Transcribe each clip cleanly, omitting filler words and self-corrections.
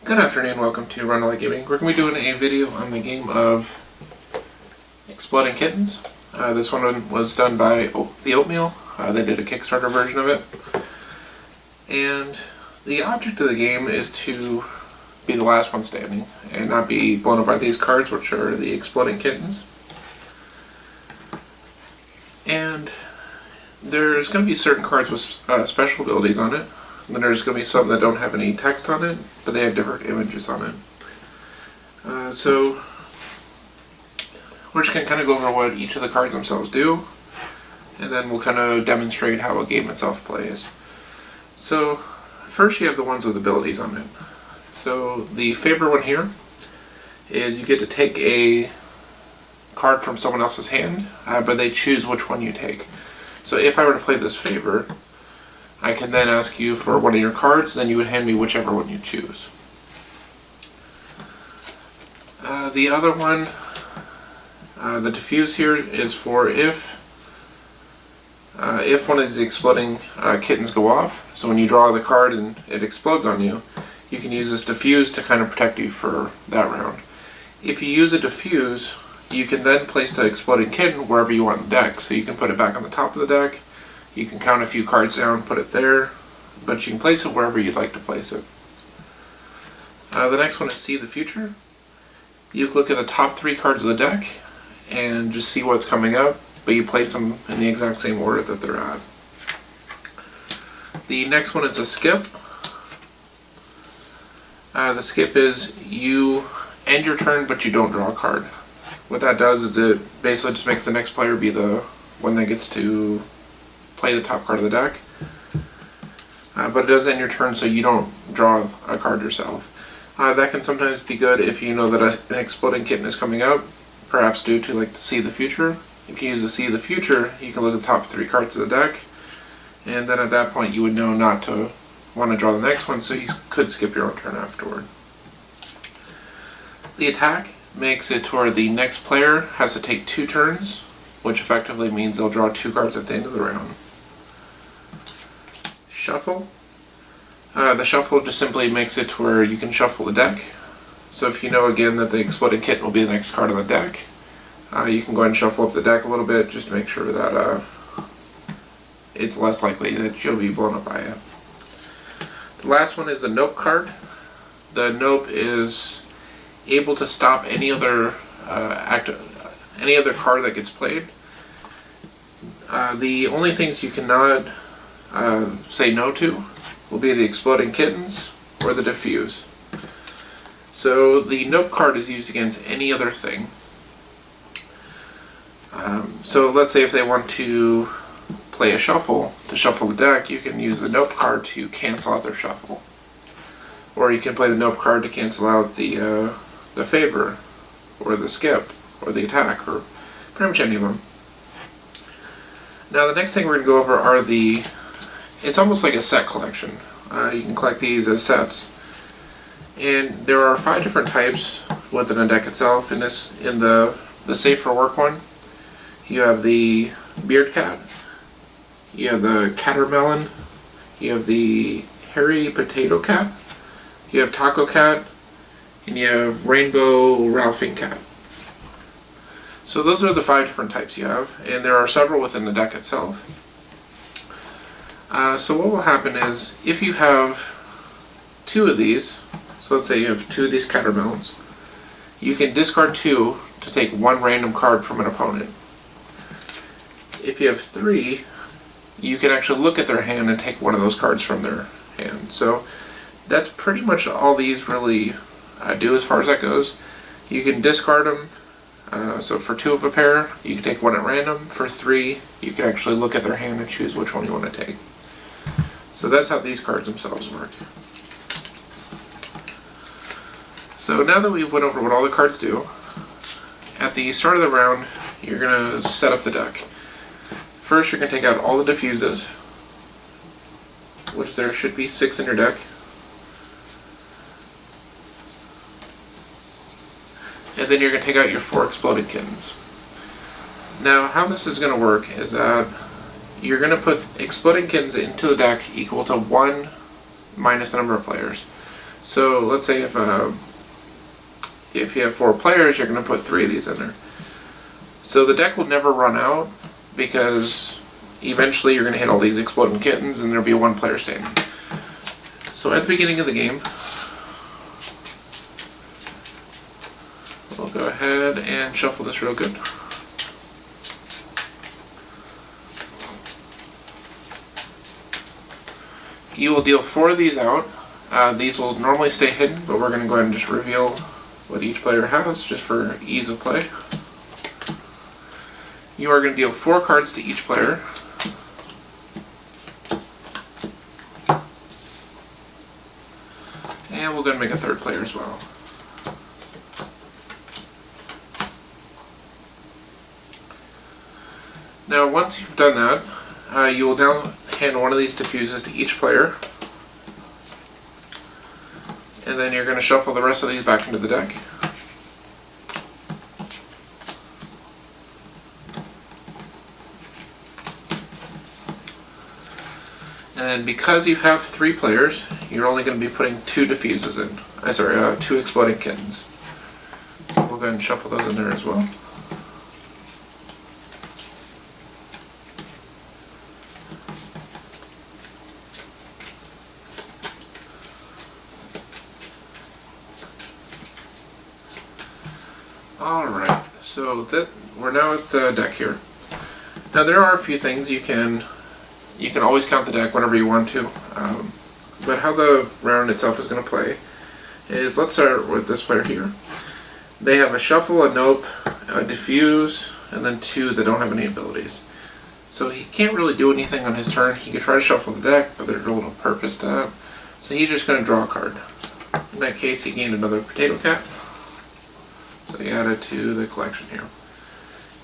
Good afternoon, welcome to Rundlii Gaming. We're going to be doing a video on the game of Exploding Kittens. This one was done by the Oatmeal. They did a Kickstarter version of it. And the object of the game is to be the last one standing and not be blown up by these cards, which are the Exploding Kittens. And there's going to be certain cards with special abilities on it. And then there's going to be some that don't have any text on it, but they have different images on it. So we're just going to kind of go over what each of the cards themselves do, and then we'll kind of demonstrate how a game itself plays. So first you have the ones with abilities on it. So the favorite one here is you get to take a card from someone else's hand, but they choose which one you take. So if I were to play this favor, I can then ask you for one of your cards, then you would hand me whichever one you choose. The other one, the Defuse here, is for if one of these exploding kittens go off. So when you draw the card and it explodes on you, you can use this Defuse to kind of protect you for that round. If you use a Defuse, you can then place the exploding kitten wherever you want in the deck. So you can put it back on the top of the deck. You can count a few cards down, put it there, but you can place it wherever you'd like to place it. The next one is See the Future. You look at the top 3 cards of the deck and just see what's coming up, but you place them in the exact same order that they're at. The next one is a Skip. The Skip is you end your turn, but you don't draw a card. What that does is it basically just makes the next player be the one that gets to play the top card of the deck, but it does end your turn so you don't draw a card yourself. That can sometimes be good if you know that an exploding kitten is coming out, perhaps due to like to See the Future. If you use the See the Future, you can look at the top 3 cards of the deck, and then at that point you would know not to want to draw the next one, so you could skip your own turn afterward. The Attack makes it to where the next player has to take 2 turns, which effectively means they'll draw 2 cards at the end of the round. Shuffle. The Shuffle just simply makes it to where you can shuffle the deck. So if you know again that the Exploding Kitten will be the next card on the deck, you can go ahead and shuffle up the deck a little bit just to make sure that it's less likely that you'll be blown up by it. The last one is the Nope card. The Nope is able to stop any other card that gets played. The only things you cannot say no to will be the Exploding Kittens or the Defuse. So the Nope card is used against any other thing. So let's say if they want to play a shuffle, to shuffle the deck, you can use the Nope card to cancel out their shuffle. Or you can play the Nope card to cancel out the favor, or the Skip, or the Attack, or pretty much any of them. Now the next thing we're going to go over are it's almost like a set collection. You can collect these as sets. And there are 5 different types within a deck itself. In the Safe for Work one, you have the Beard Cat, you have the Catermelon, you have the Hairy Potato Cat, you have Taco Cat, and you have Rainbow Ralphing Cat. So those are the 5 different types you have, and there are several within the deck itself. So what will happen is, if you have 2 of these, so let's say you have 2 of these Catermelons, you can discard 2 to take 1 random card from an opponent. If you have 3, you can actually look at their hand and take one of those cards from their hand. So that's pretty much all these really do as far as that goes. You can discard them. So for 2 of a pair, you can take 1 at random. For 3, you can actually look at their hand and choose which one you want to take. So that's how these cards themselves work. So now that we've went over what all the cards do, at the start of the round, you're going to set up the deck. First, you're going to take out all the Diffuses, which there should be 6 in your deck. And then you're going to take out your 4 Exploding Kittens. Now, how this is going to work is that you're going to put Exploding Kittens into the deck equal to 1 minus the number of players. So let's say if you have 4 players, you're going to put 3 of these in there. So the deck will never run out because eventually you're going to hit all these Exploding Kittens and there'll be 1 player standing. So at the beginning of the game, we'll go ahead and shuffle this real good. You will deal 4 of these out. These will normally stay hidden, but we're going to go ahead and just reveal what each player has, just for ease of play. You are going to deal 4 cards to each player. And we're going to make a 3rd player as well. Now once you've done that, you will now hand 1 of these diffuses to each player. And then you're going to shuffle the rest of these back into the deck. And because you have 3 players, you're only going to be putting 2 diffuses in. 2 Exploding Kittens. So we'll go ahead and shuffle those in there as well. Alright, so we're now at the deck here. Now there are a few things you can always count the deck whenever you want to, but how the round itself is going to play is, let's start with this player here. They have a shuffle, a nope, a diffuse, and then 2 that don't have any abilities. So he can't really do anything on his turn. He could try to shuffle the deck, but there's no purpose to that. So he's just going to draw a card. In that case, he gained another potato cap. So he added to the collection here.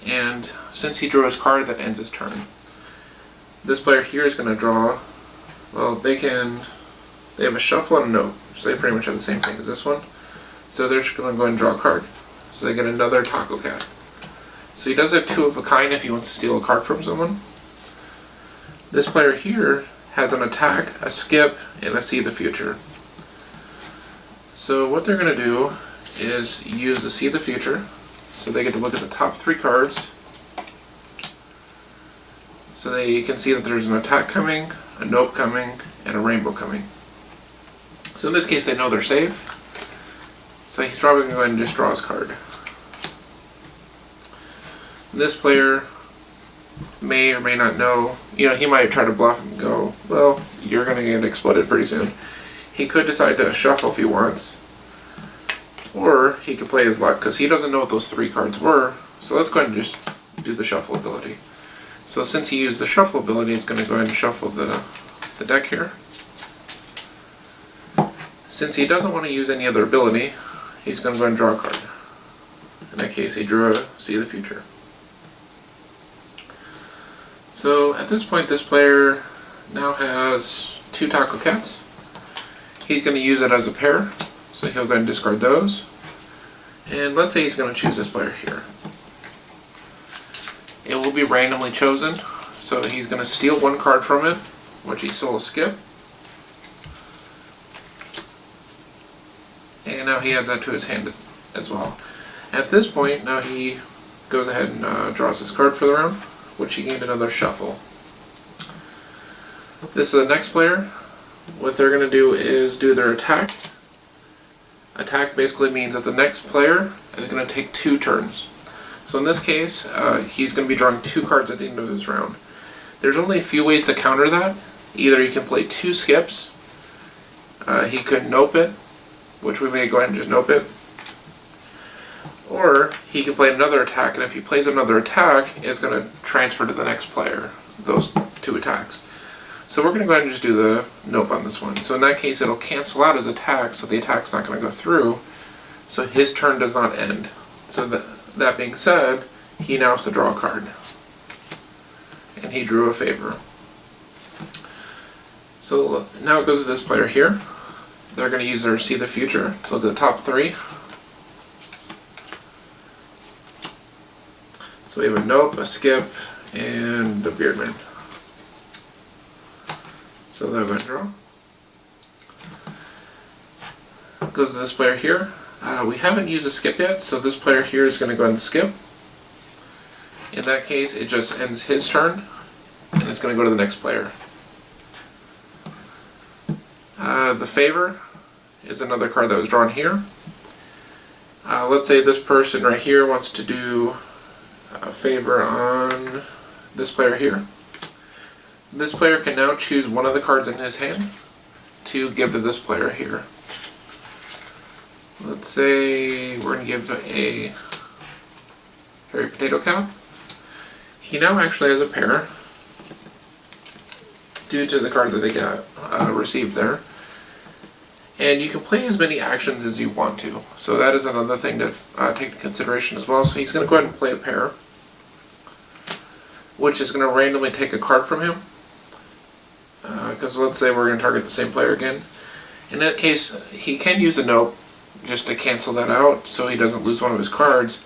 And since he drew his card, that ends his turn. This player here is going to draw, well, they have a shuffle and a note, so they pretty much have the same thing as this one. So they're just going to go ahead and draw a card. So they get another taco cat. So he does have 2 of a kind if he wants to steal a card from someone. This player here has an attack, a skip, and a see the future. So what they're going to do is use the see the future. So they get to look at the top 3 cards. So you can see that there's an attack coming, a nope coming, and a rainbow coming. So in this case they know they're safe. So he's probably going to go ahead and just draw his card. This player may or may not know, he might try to bluff and go, well, you're going to get exploded pretty soon. He could decide to shuffle if he wants. Or he could play his luck, because he doesn't know what those 3 cards were. So let's go ahead and just do the shuffle ability. So since he used the shuffle ability, it's going to go ahead and shuffle the deck here. Since he doesn't want to use any other ability, he's going to go ahead and draw a card. In that case, he drew a see the future. So at this point, this player now has 2 taco cats. He's going to use it as a pair, so he'll go ahead and discard those. And let's say he's going to choose this player here. It will be randomly chosen, so he's going to steal 1 card from it, which he stole a skip. And now he adds that to his hand as well. At this point, now he goes ahead and draws his card for the round, which he gained another shuffle. This is the next player. What they're going to do is do their attack. Attack basically means that the next player is going to take 2 turns. So in this case, he's going to be drawing 2 cards at the end of his round. There's only a few ways to counter that. Either he can play 2 skips, he could nope it, which we may go ahead and just nope it, or he can play another attack, and if he plays another attack, it's going to transfer to the next player, those 2 attacks. So we're going to go ahead and just do the nope on this one. So in that case, it'll cancel out his attack, so the attack's not going to go through, so his turn does not end. So that being said, he now has to draw a card. And he drew a favor. So now it goes to this player here. They're going to use their see the future. So look at the top 3. So we have a nope, a skip, and a beardman. So they're going to draw. goes to this player here. We haven't used a skip yet, so this player here is going to go ahead and skip. In that case, it just ends his turn, and it's going to go to the next player. The favor is another card that was drawn here. Let's say this person right here wants to do a favor on this player here. This player can now choose one of the cards in his hand to give to this player here. Let's say we're going to give a hairy potato cow. He now actually has a pair due to the card that they got received there. And you can play as many actions as you want to. So that is another thing to take into consideration as well. So he's going to go ahead and play a pair, which is going to randomly take a card from him. Because let's say we're going to target the same player again. In that case, he can use a nope just to cancel that out so he doesn't lose one of his cards.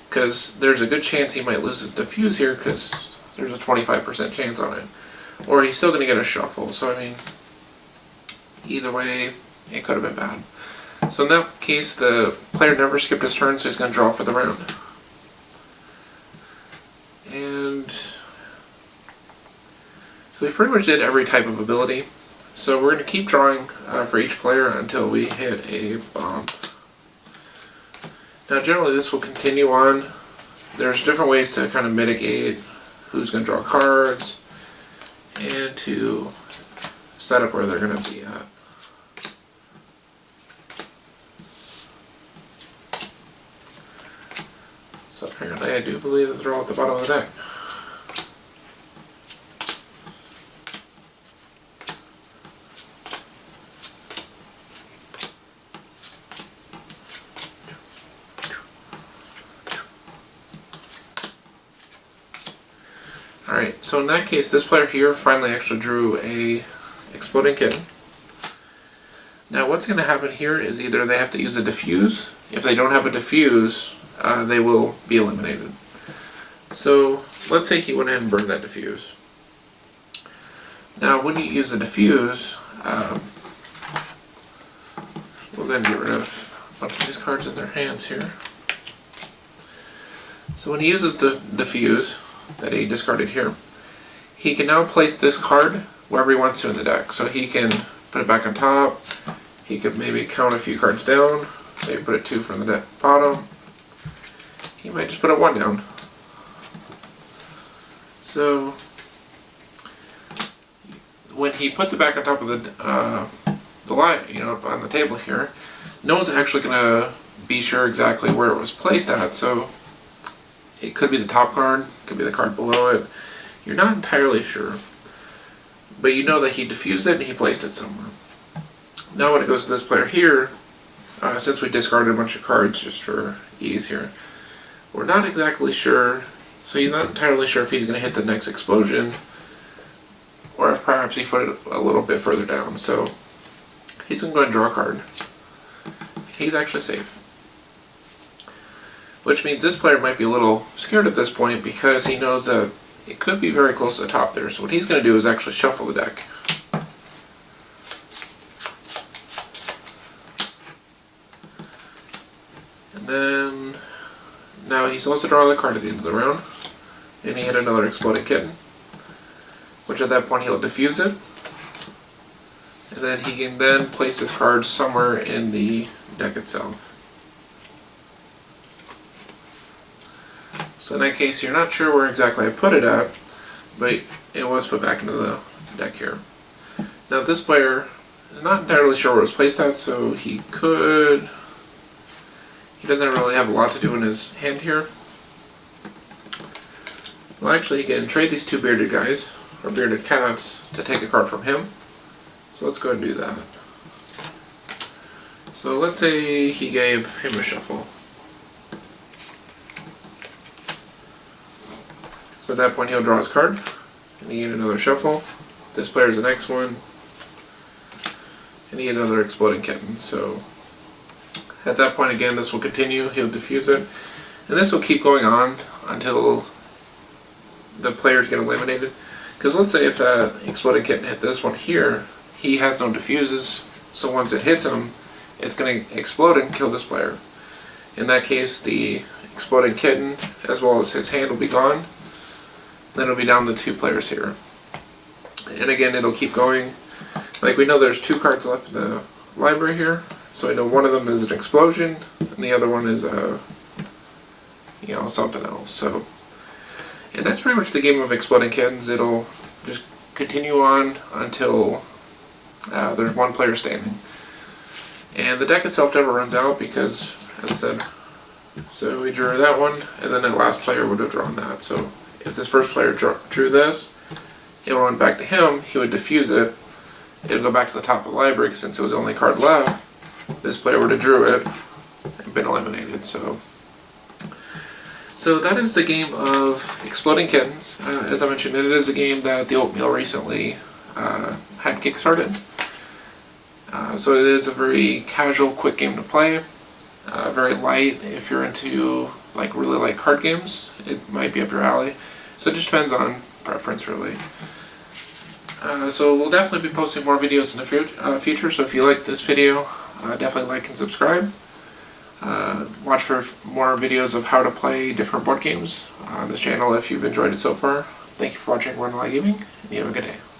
Because there's a good chance he might lose his Defuse here because there's a 25% chance on it. Or he's still going to get a shuffle. So I mean, either way, it could have been bad. So in that case, the player never skipped his turn, so he's going to draw for the round. And so we pretty much did every type of ability. So we're going to keep drawing for each player until we hit a bomb. Now generally this will continue on. There's different ways to kind of mitigate who's going to draw cards and to set up where they're going to be at. So apparently I do believe that they're all at the bottom of the deck. Alright, so in that case, this player here finally actually drew a Exploding Kitten. Now what's going to happen here is either they have to use a Defuse. If they don't have a Defuse, they will be eliminated. So let's say he went ahead and burned that Defuse. Now when you use the Defuse, we're going to get rid of a bunch of these cards in their hands here. So when he uses the Defuse that he discarded here, he can now place this card wherever he wants to in the deck. So he can put it back on top, he could maybe count a few cards down, maybe put it 2 from the deck bottom, he might just put a 1 down. So when he puts it back on top of the line, up on the table here, no one's actually going to be sure exactly where it was placed at. So it could be the top card, could be the card below it. You're not entirely sure, but you know that he diffused it and he placed it somewhere. Now when it goes to this player here, since we discarded a bunch of cards just for ease here, we're not exactly sure, so he's not entirely sure if he's going to hit the next explosion, or if perhaps he put it a little bit further down. So he's going to go ahead and draw a card. He's actually safe. Which means this player might be a little scared at this point because he knows that it could be very close to the top there. So what he's going to do is actually shuffle the deck. And then now he's supposed to draw the card at the end of the round. And he hit another Exploding Kitten, which at that point he'll diffuse it. And then he can then place his card somewhere in the deck itself. So in that case, you're not sure where exactly I put it at, but it was put back into the deck here. Now this player is not entirely sure where it was placed at, so he doesn't really have a lot to do in his hand here. Well, actually he can trade these 2 bearded guys, or bearded cats, to take a card from him. So let's go ahead and do that. So let's say he gave him a shuffle. So at that point he'll draw his card, and he get another shuffle. This player's the next one, and he get another Exploding Kitten. So at that point again, this will continue, he'll diffuse it, and this will keep going on until the players get eliminated. Because let's say if that Exploding Kitten hit this one here, he has no diffuses, so once it hits him, it's going to explode and kill this player. In that case, the Exploding Kitten, as well as his hand, will be gone. Then it'll be down to 2 players here. And again, it'll keep going. Like, we know there's 2 cards left in the library here, so I know one of them is an explosion, and the other one is a, something else. So, and that's pretty much the game of Exploding Kittens. It'll just continue on until there's 1 player standing. And the deck itself never runs out because, as I said, so we drew that one, and then the last player would have drawn that. So if this first player drew this, it would run back to him, he would defuse it, it would go back to the top of the library since it was the only card left. This player would have drew it and been eliminated. So that is the game of Exploding Kittens. As I mentioned, it is a game that the Oatmeal recently had kickstarted. So it is a very casual, quick game to play. Very light. If you're into really light card games, it might be up your alley. So it just depends on preference, really. So we'll definitely be posting more videos in the future. So if you like this video, definitely like and subscribe. Watch for more videos of how to play different board games on this channel if you've enjoyed it so far. Thank you for watching Rundlii Gaming, and you have a good day.